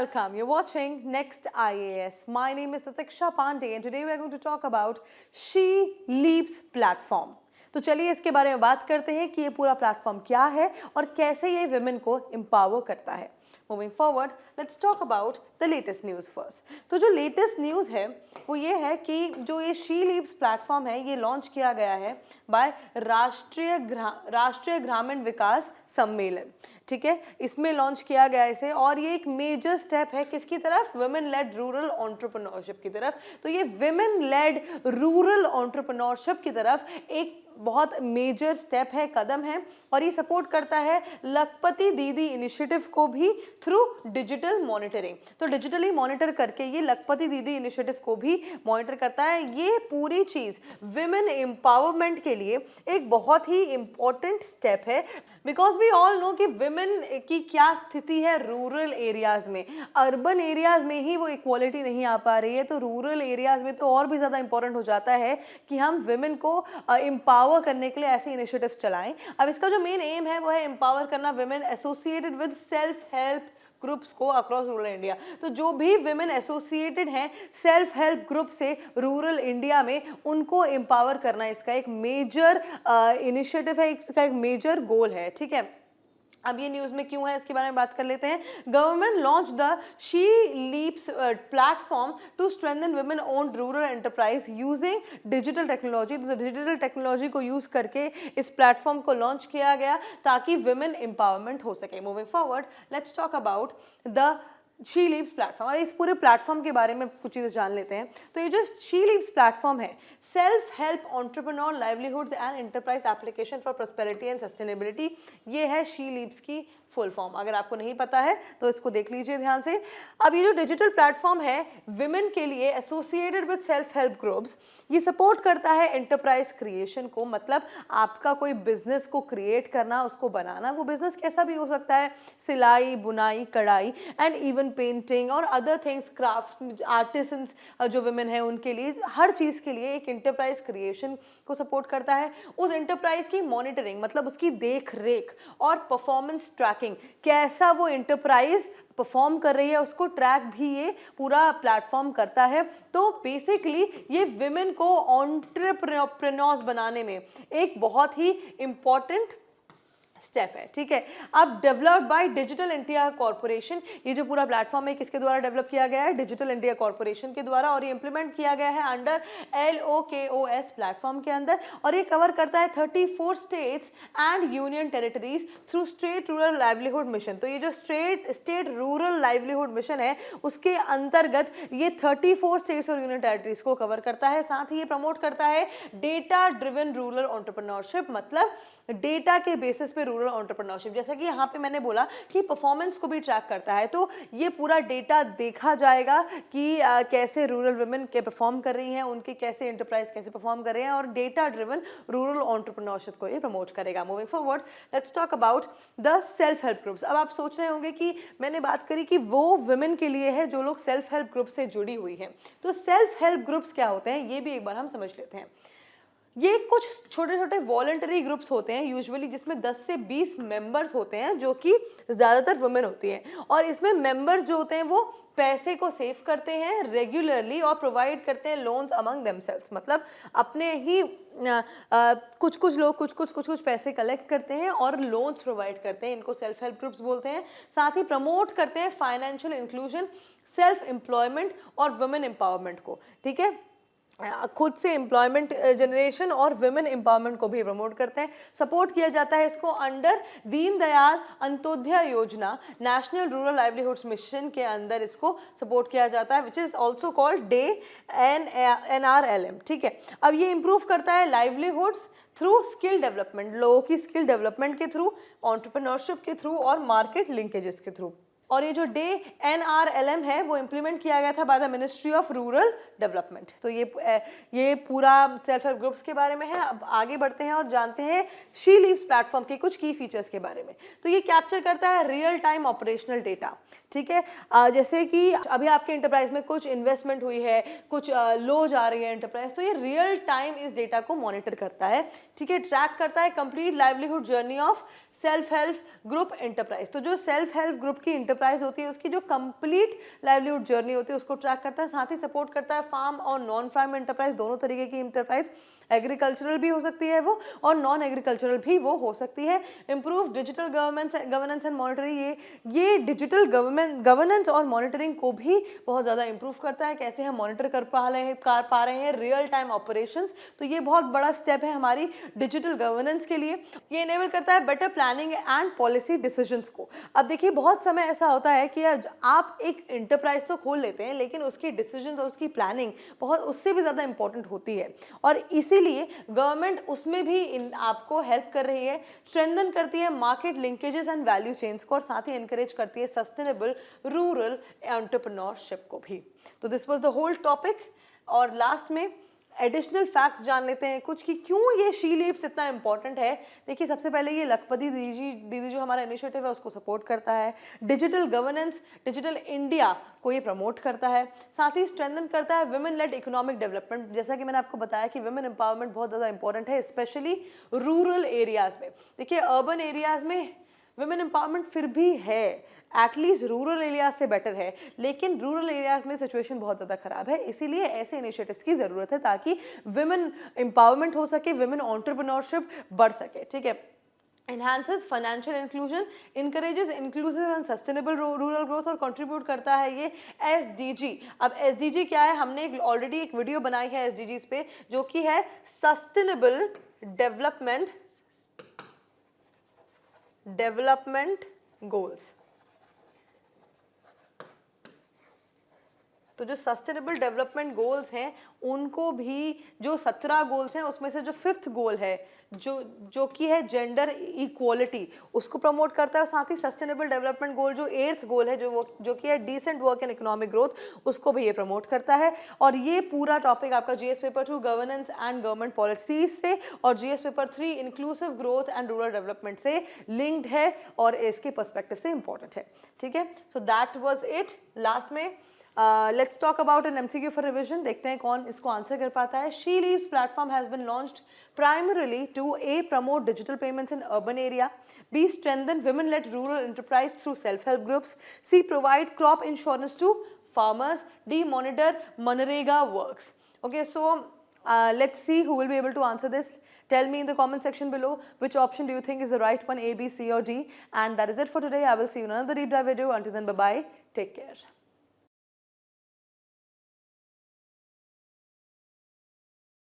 Welcome. You're watching Next IAS. My name is Tatiksha Pandey and today we are going to talk about She Leaps platform. तो चलिए इसके बारे में बात करते हैं कि ये पूरा प्लेटफॉर्म क्या है और कैसे ये विमेन को एम्पावर करता है. Moving forward, let's talk about the latest news first. तो जो लेटेस्ट न्यूज़ है वो ये है कि जो ये शी लीव्स प्लेटफॉर्म है ये लॉन्च किया गया है बाय राष्ट्रीय ग्रामीण विकास सम्मेलन. ठीक है, इसमें लॉन्च किया गया इसे और ये एक मेजर स्टेप है किसकी तरफ? विमेन लेड रूरल एंटरप्रेन्योरशिप की तरफ. तो ये विमेन लेड रूरल एंटरप्रेन्योरशिप की तरफ एक बहुत मेजर स्टेप है, कदम है और ये सपोर्ट करता है लखपति दीदी इनिशिएटिव को भी थ्रू डिजिटल मॉनिटरिंग. तो डिजिटली मॉनिटर करके ये लखपति दीदी इनिशिएटिव को भी मॉनिटर करता है. ये पूरी चीज़ विमेन एम्पावरमेंट के लिए एक बहुत ही इम्पॉर्टेंट स्टेप है बिकॉज वी ऑल नो कि विमेन की क्या स्थिति है रूरल एरियाज़ में. अर्बन एरियाज़ में ही वो इक्वालिटी नहीं आ पा रही है तो रूरल एरियाज़ में तो और भी ज़्यादा इंपॉर्टेंट हो जाता है कि हम विमेन को एम्पावर करने के लिए ऐसे इनिशिएटिव्स चलाएं. अब इसका जो मेन एम है वो है एम्पावर करना women associated with self help groups को अक्रॉस रूरल इंडिया. तो जो भी विमेन एसोसिएटेड हैं सेल्फ हेल्प ग्रुप से रूरल इंडिया में उनको एम्पावर करना इसका एक मेजर इनिशिएटिव है, इसका एक मेजर गोल है. ठीक है, अब ये न्यूज़ में क्यों है इसके बारे में बात कर लेते हैं. Government launch the she leaps platform to strengthen women owned rural enterprise using digital technology. तो डिजिटल टेक्नोलॉजी को यूज़ करके इस प्लेटफॉर्म को लॉन्च किया गया ताकि वुमेन एम्पावरमेंट हो सके. Moving forward let's talk about the she leaves platform और इस पूरे प्लेटफॉर्म के बारे में कुछ चीज़ें जान लेते हैं. तो ये जो शी लीव्स प्लेटफॉर्म है self help entrepreneur livelihoods and enterprise application for prosperity and sustainability, ये है शी लीव्स की फुल फॉर्म. अगर आपको नहीं पता है तो इसको देख लीजिए ध्यान से. अब ये जो डिजिटल प्लेटफॉर्म है विमेन के लिए associated with self help groups, ये सपोर्ट करता है एंटरप्राइज क्रिएशन को. मतलब आपका कोई बिजनेस को क्रिएट करना, उसको बनाना, वो बिजनेस कैसा भी हो सकता है, सिलाई, बुनाई, कढ़ाई एंड इवन पेंटिंग और अदर थिंग्स, क्राफ्ट आर्टिसंस जो विमेन है उनके लिए हर चीज़ के लिए एक एंटरप्राइज क्रिएशन को सपोर्ट करता है. उस एंटरप्राइज की मॉनिटरिंग मतलब उसकी देख रेख और परफॉर्मेंस ट्रैकिंग, कैसा वो एंटरप्राइज परफॉर्म कर रही है उसको ट्रैक भी ये पूरा प्लेटफॉर्म करता है. तो बेसिकली ये विमेन को एंटरप्रेन्योर्स बनाने में एक बहुत ही इंपॉर्टेंट स्टेप है. ठीक है, अब developed by digital India corporation, ये जो पूरा प्लेटफॉर्म है किसके द्वारा डेवलप किया गया है? डिजिटल इंडिया कॉर्पोरेशन के द्वारा. और ये इंप्लीमेंट किया गया है अंडर LOKOS प्लेटफॉर्म के अंदर और ये कवर करता है 34 states and union territories through state rural livelihood mission. तो ये जो स्टेट रूरल लाइवलीहुड मिशन है उसके अंतर्गत ये 34 स्टेट्स और यूनियन टेरिटरीज को कवर करता है. साथ ही ये प्रमोट करता है डेटा ड्रिवन रूरल एंटरप्रेन्योरशिप, मतलब डेटा के बेसिस पे रूरल एंटरप्रेन्योरशिप. जैसा कि यहाँ पे मैंने बोला कि परफॉर्मेंस को भी ट्रैक करता है. तो ये पूरा डेटा देखा जाएगा कि कैसे रूरल वुमेन के परफॉर्म कर रही हैं, उनके कैसे एंटरप्राइज कैसे परफॉर्म कर रहे हैं और डेटा ड्रिवन रूरल एंटरप्रेन्योरशिप को ये प्रमोट करेगा. Moving forward let's talk about the self help groups. अब आप सोच रहे होंगे कि मैंने बात करी कि वो वुमेन के लिए है जो लोग सेल्फ हेल्प ग्रुप से जुड़ी हुई हैं. तो सेल्फ हेल्प ग्रुप्स क्या होते हैं ये भी एक बार हम समझ लेते हैं. ये कुछ छोटे छोटे वॉलंटरी ग्रुप्स होते हैं यूजुअली जिसमें 10 से 20 मेंबर्स होते हैं जो कि ज़्यादातर वुमेन होती हैं. और इसमें मेंबर्स जो होते हैं वो पैसे को सेव करते हैं रेगुलरली और प्रोवाइड करते हैं लोन्स अमंग देमसेल्व्स. मतलब अपने ही कुछ लोग कुछ पैसे कलेक्ट करते हैं और लोन्स प्रोवाइड करते हैं. इनको सेल्फ हेल्प ग्रुप्स बोलते हैं. साथ ही प्रमोट करते हैं फाइनेंशियल इंक्लूजन, सेल्फ एम्प्लॉयमेंट और वुमेन एम्पावरमेंट को. ठीक है, खुद से एम्प्लॉयमेंट जनरेशन और वुमेन एम्पावरमेंट को भी प्रमोट करते हैं. सपोर्ट किया जाता है इसको अंडर दीनदयाल अंत्योदय योजना, नेशनल रूरल लाइवलीहुड्स मिशन के अंदर इसको सपोर्ट किया जाता है which is also called day NRLM. ठीक है, अब ये इंप्रूव करता है लाइवलीहुड्स थ्रू स्किल डेवलपमेंट, लोगों की स्किल डेवलपमेंट के थ्रू, एंटरप्रेन्योरशिप के थ्रू और मार्केट लिंकेजेस के थ्रू. और ये जो डे NRLM है वो इंप्लीमेंट किया गया था by the ministry of rural development. तो ये पूरा सेल्फ हेल्प ग्रुप्स के बारे में है। अब आगे बढ़ते हैं और जानते हैं शी लीव्स प्लेटफॉर्म के कुछ की फीचर्स के बारे में। तो ये कैप्चर करता है रियल टाइम ऑपरेशनल डेटा, ठीक है। जैसे कि अभी आपके एंटरप्राइज में कुछ इन्वेस्टमेंट हुई है, कुछ लो जा रही है एंटरप्राइज, तो ये रियल टाइम इस डेटा को मॉनिटर करता है, ठीक है। ट्रैक करता है complete livelihood journey of self help group enterprise. तो जो सेल्फ हेल्प ग्रुप की एंटरप्राइज होती है उसकी जो कंप्लीट लाइवलीहुड जर्नी होती है उसको ट्रैक करता है, साथ ही सपोर्ट करता है फार्म और नॉन फार्म एंटरप्राइज, दोनों तरीके की एंटरप्राइज, एग्रीकल्चरल भी हो सकती है वो और नॉन एग्रीकल्चरल भी वो हो सकती है। Improve digital governance and monitoring, ये डिजिटल गवर्नेंस और मॉनिटरिंग को भी बहुत ज़्यादा इंप्रूव करता है, कैसे हम मॉनिटर कर पा रहे हैं रियल टाइम ऑपरेशंस। तो ये बहुत बड़ा स्टेप है हमारी डिजिटल गवर्नेंस के लिए। ये इनेबल करता है better planning and policy decisions को। अब देखिए बहुत समय ऐसा होता है कि आप एक एंटरप्राइज तो खोल लेते हैं लेकिन उसकी डिसीजंस और उसकी प्लानिंग बहुत उससे भी ज़्यादा इंपॉर्टेंट होती है और इसीलिए गवर्नमेंट उसमें भी आपको हेल्प कर रही है, स्ट्रेंथन करती है market linkages and value chains को और साथ ही एनकरेज करती है सस्टेनेबल रूरल एंटरप्रेन्योरशिप को भी। तो this was the whole topic और लास्ट में एडिशनल फैक्ट्स जान लेते हैं कुछ कि क्यों ये शी लीव्स इतना इंपॉर्टेंट है। देखिए सबसे पहले ये लखपति दीदी जो हमारा इनिशिएटिव है उसको सपोर्ट करता है, डिजिटल गवर्नेंस, डिजिटल इंडिया को ये प्रमोट करता है, साथ ही स्ट्रेंथन करता है विमेन लेड इकोनॉमिक डेवलपमेंट। जैसा कि मैंने आपको बताया कि विमेन एम्पावरमेंट बहुत ज़्यादा इंपॉर्टेंट है स्पेशली रूरल एरियाज़ में। देखिए अर्बन एरियाज़ में विमेन एम्पावरमेंट फिर भी है, एटलीस्ट रूरल एरियाज से बेटर है, लेकिन रूरल एरियाज में सिचुएशन बहुत ज़्यादा खराब है, इसीलिए ऐसे इनिशिएटिव्स की ज़रूरत है ताकि विमेन एम्पावरमेंट हो सके, विमेन एंटरप्रेन्योरशिप बढ़ सके, ठीक है। Enhances financial inclusion, encourages inclusive and sustainable rural growth और contribute करता है ये SDG। अब SDG क्या है, हमने ऑलरेडी एक वीडियो बनाई है SDGs पे जो कि है सस्टेनेबल डेवलपमेंट गोल्स। तो जो सस्टेनेबल डेवलपमेंट गोल्स हैं उनको भी, जो 17 गोल्स हैं उसमें से जो 5th गोल है जो कि है जेंडर इक्वालिटी, उसको प्रमोट करता है और साथ ही सस्टेनेबल डेवलपमेंट गोल जो 8th गोल है जो कि है decent work and economic growth, उसको भी ये प्रमोट करता है। और ये पूरा टॉपिक आपका GS paper 2 governance and government policies से और GS paper 3 inclusive growth and rural development से लिंक्ड है और इसके पर्सपेक्टिव से इंपॉर्टेंट है, ठीक है। So that was it. Last में let's talk about an MCQ for revision, देखते हैं कौन इसको आंसर कर पाता है। She leaves platform has been launched primarily to A, promote digital payments in urban area, B, strengthen women-led rural enterprise through self-help groups, C, provide crop insurance to farmers, D, monitor Manrega works. Okay, so let's see who will be able to answer this. Tell me in the comment section below which option do you think is the right one, A, B, C or D. And that is it for today. I will see you in another deep dive video. Until then, bye-bye. Take care.